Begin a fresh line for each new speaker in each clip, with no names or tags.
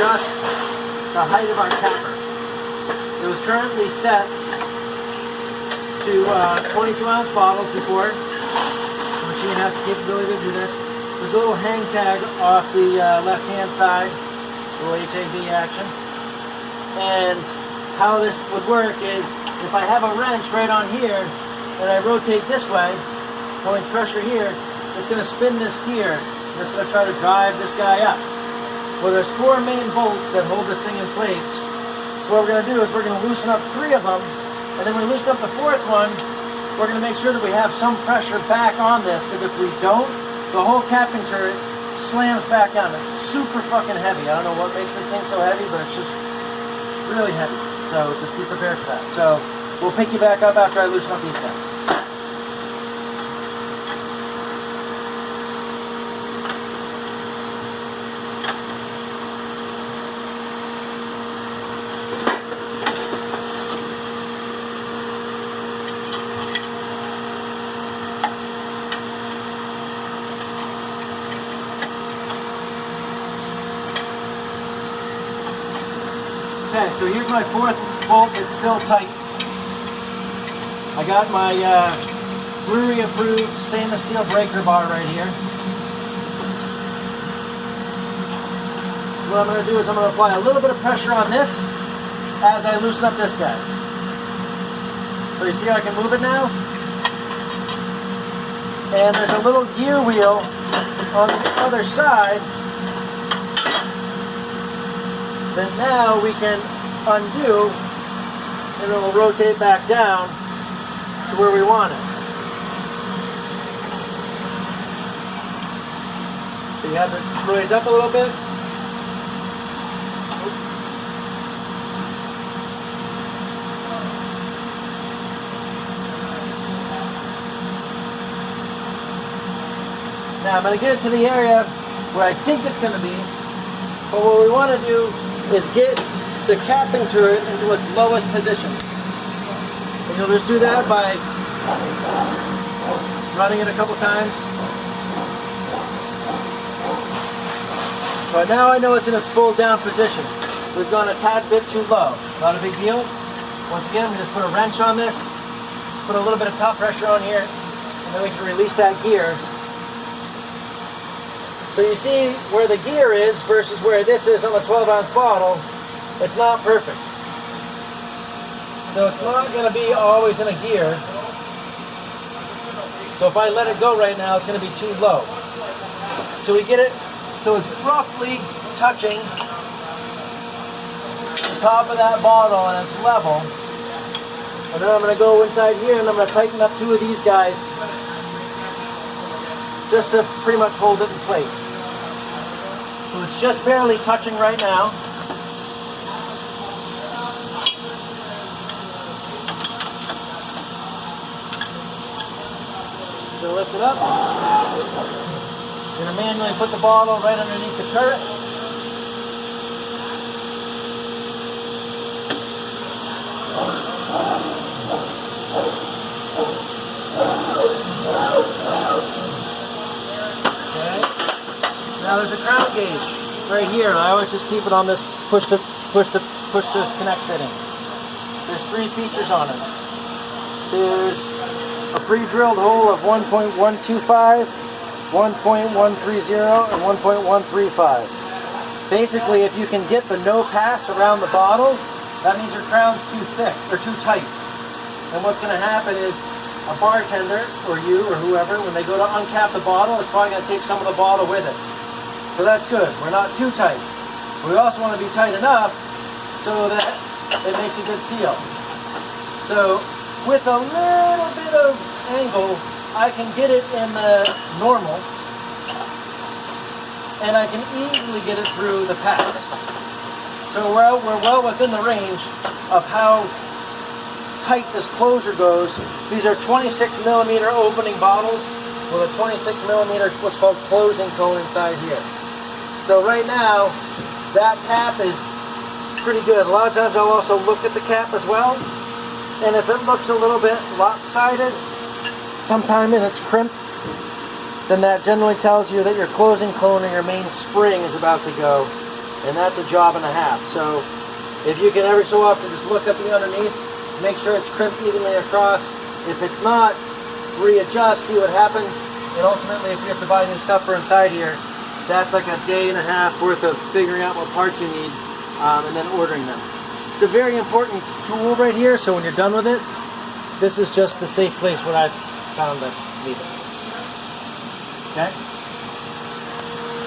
adjust the height of our capper. It was currently set to 22-ounce bottles before. The machine has the capability to do this. There's a little hang tag off the left-hand side, a little HAV action. And how this would work is, if I have a wrench right on here, and I rotate this way, pulling pressure here, it's going to spin this gear, and it's going to try to drive this guy up. Well, there's 4 main bolts that hold this thing in place. So what we're going to do is we're going to loosen up 3 of them, and then when we loosen up the 4th one, we're going to make sure that we have some pressure back on this, because if we don't, the whole capping turret slams back down. It's super fucking heavy. I don't know what makes this thing so heavy, but it's really heavy. So just be prepared for that. So we'll pick you back up after I loosen up these guys. Okay, so here's my 4th bolt that's still tight. I got my brewery approved stainless steel breaker bar right here. What I'm going to do is I'm going to apply a little bit of pressure on this as I loosen up this guy. So you see how I can move it now? And there's a little gear wheel on the other side that now we can undo, and it will rotate back down to where we want it. So you have to raise up a little bit. Now I'm going to get it to the area where I think it's going to be, but what we want to do is get the capping turret into its lowest position. And you'll just do that by running it a couple times. But now I know it's in its full down position. We've gone a tad bit too low. Not a big deal. Once again, we just put a wrench on this, put a little bit of top pressure on here, and then we can release that gear. So you see where the gear is versus where this is on the 12-ounce bottle, it's not perfect. So it's not going to be always in a gear. So if I let it go right now, it's going to be too low. So we get it, so it's roughly touching the top of that bottle and it's level. And then I'm going to go inside here and I'm going to tighten up 2 of these guys just to pretty much hold it in place. So it's just barely touching right now. So lift it up. You're going to manually put the bottle right underneath the turret. Now there's a crown gauge right here. I always just keep it on this push to connect fitting. There's 3 features on it. There's a pre-drilled hole of 1.125, 1.130, and 1.135. Basically, if you can get the no pass around the bottle, that means your crown's too thick or too tight. And what's going to happen is a bartender or you or whoever, when they go to uncap the bottle, is probably going to take some of the bottle with it. So that's good. We're not too tight. We also want to be tight enough so that it makes a good seal. So with a little bit of angle, I can get it in the normal, and I can easily get it through the pass. So we're well within the range of how tight this closure goes. These are 26 millimeter opening bottles with a 26 millimeter what's called closing cone inside here. So right now, that cap is pretty good. A lot of times I'll also look at the cap as well, and if it looks a little bit lopsided, sometime in its crimp, then that generally tells you that your closing cone or your main spring is about to go. and that's a job and a half. So if you can every so often just look at the underneath, make sure it's crimped evenly across. If it's not, readjust, see what happens, and ultimately if you have to buy new stuff for inside here, that's like a day and a half worth of figuring out what parts you need and then ordering them. It's a very important tool right here, so when you're done with it, this is just the safe place where I've found to leave it. Okay?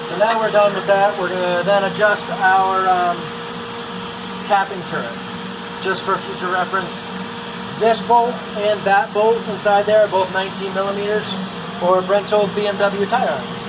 So now we're done with that. We're going to then adjust our capping turret, just for future reference. This bolt and that bolt inside there are both 19 millimeters, or Brent's old BMW tire iron.